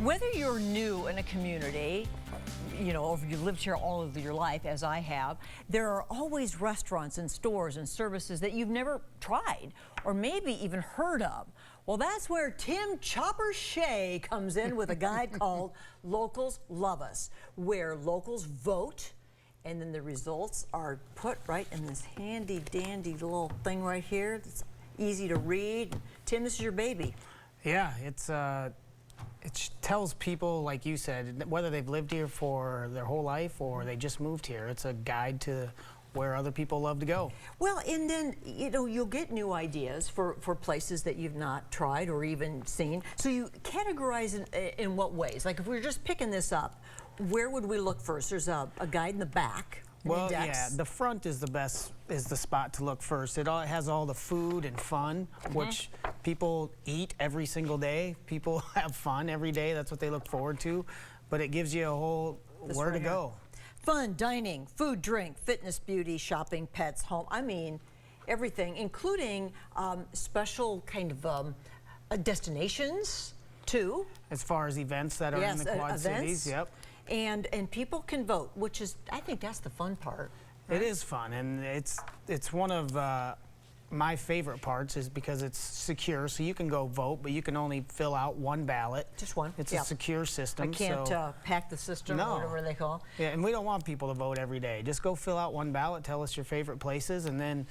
Whether you're new in a community, or if you've lived here all of your life, as I have, there are always restaurants and stores and services that you've never tried or maybe even heard of. Well, that's where Tim Chopper Shea comes in with a guide called Locals Love Us, where locals vote and then the results are put right in this handy dandy little thing right here. It's easy to read. Tim, this is your baby. Yeah, it tells people, like you said, whether they've lived here for their whole life or they just moved here. It's a guide to where other people love to go. Well, and then, you'll get new ideas for places that you've not tried or even seen. So you categorize in what ways? Like if we were just picking this up, where would we look first? There's a guide in the back. Well, yeah, the front is the spot to look first. It has all the food and fun, which people eat every single day. People have fun every day. That's what they look forward to. But it gives you a whole where to go. Fun, dining, food, drink, fitness, beauty, shopping, pets, home. I mean, everything, including special kind of destinations, too. As far as events that are in the Quad Cities, yep. And people can vote, which is, I think that's the fun part. Right? It is fun, and it's one of my favorite parts is because it's secure, so you can go vote, but you can only fill out one ballot. Just one. It's a secure system. I can't pack the system or whatever they call it. Yeah, and we don't want people to vote every day. Just go fill out one ballot, tell us your favorite places, and then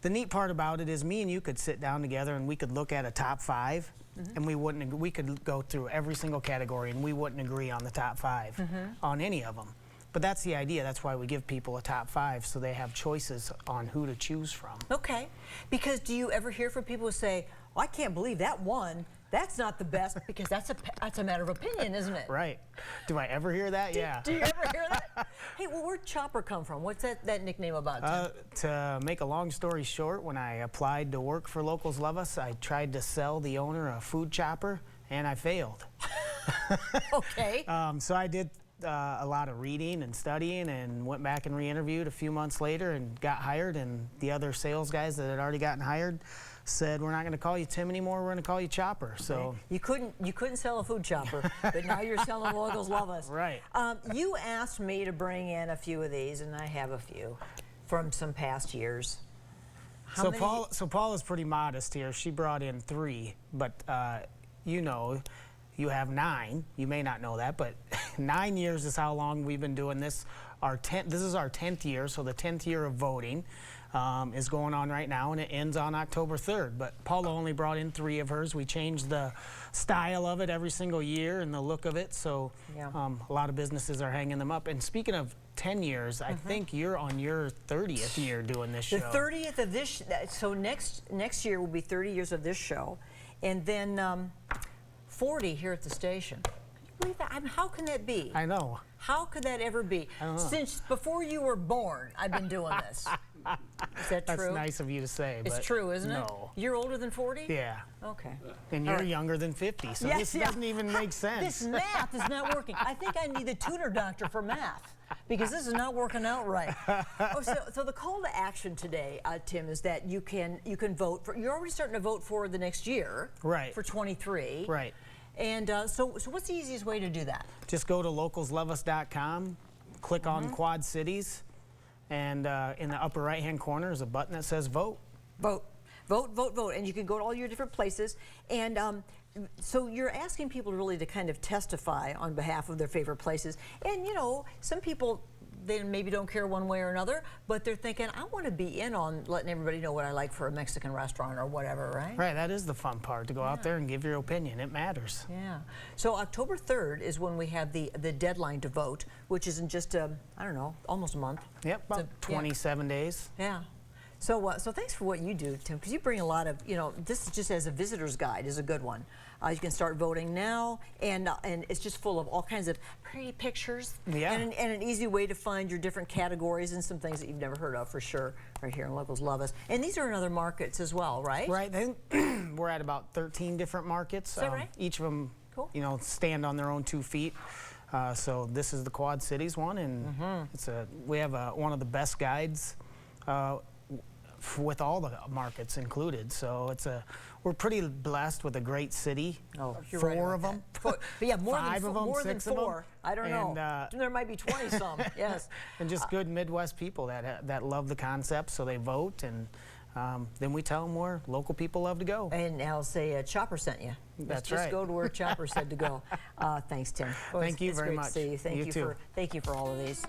the neat part about it is me and you could sit down together and we could look at a top 5, and we could go through every single category and we wouldn't agree on the top 5 on any of them. But that's the idea. That's why we give people a top 5, so they have choices on who to choose from. Okay. Because do you ever hear from people who say, oh, I can't believe that one. That's not the best, because that's a matter of opinion, isn't it? Right. Do I ever hear that? Yeah. Do you ever hear that? Hey, well, where'd Chopper come from? What's that nickname about? To make a long story short, when I applied to work for Locals Love Us, I tried to sell the owner a food chopper, and I failed. Okay. So I did a lot of reading and studying and went back and re-interviewed a few months later and got hired, and the other sales guys that had already gotten hired said, we're not going to call you Tim anymore, we're going to call you Chopper. So you couldn't sell a food chopper, but now you're selling Locals Love Us. Right. You asked me to bring in a few of these, and I have a few from some past years. So Paula's pretty modest here. She brought in 3, but you have 9. You may not know that, but 9 years is how long we've been doing this. This is our 10th year, so the 10th year of voting is going on right now, and it ends on October 3rd. But Paula only brought in 3 of hers. We changed the style of it every single year and the look of it, so a lot of businesses are hanging them up. And speaking of 10 years, I think you're on your 30th year doing this show. The 30th of this, so next year will be 30 years of this show, and then 40 here at the station. Can you believe that? I mean, how can that be? I know. How could that ever be? I don't know. Since before you were born, I've been doing this. Is that true? That's nice of you to say. It's true, isn't it? No. You're older than 40? Yeah. Okay. And you're younger than 50, so this doesn't even make sense. This math is not working. I think I need a tutor doctor for math, because this is not working out right. So the call to action today, Tim, is that you can vote for. You're already starting to vote for the next year. Right. For 23. Right. And so what's the easiest way to do that? Just go to localsloveus.com, click on Quad Cities, and in the upper right-hand corner is a button that says vote. Vote. Vote, vote, vote. And you can go to all your different places. And so you're asking people really to kind of testify on behalf of their favorite places. And, some people, they maybe don't care one way or another, but they're thinking, I want to be in on letting everybody know what I like for a Mexican restaurant or whatever, right? Right, that is the fun part, to go out there and give your opinion. It matters. Yeah. So October 3rd is when we have the deadline to vote, which is in just, I don't know, almost a month. Yep, about 27 days. Yeah. So thanks for what you do, Tim, because you bring a lot of, this is just as a visitor's guide is a good one. You can start voting now, and it's just full of all kinds of pretty pictures. Yeah. And an easy way to find your different categories and some things that you've never heard of for sure, right here in Locals Love Us. And these are in other markets as well, right? Right. We're at about 13 different markets. Is that right? Each of them, stand on their own 2 feet. So this is the Quad Cities one, and we have one of the best guides with all the markets included. So we're pretty blessed with a great city. Oh, you're four right of them. But yeah, more Five than of them, more than six of them. four. I don't know. There might be 20 some. Yes. And just good Midwest people that love the concept, so they vote, and then we tell them where local people love to go. And I'll say Chopper sent you. That's just right. go to where Chopper said to go. Thanks, Tim. Thank you it's very great much. To see you. You too. Thank you for all of these.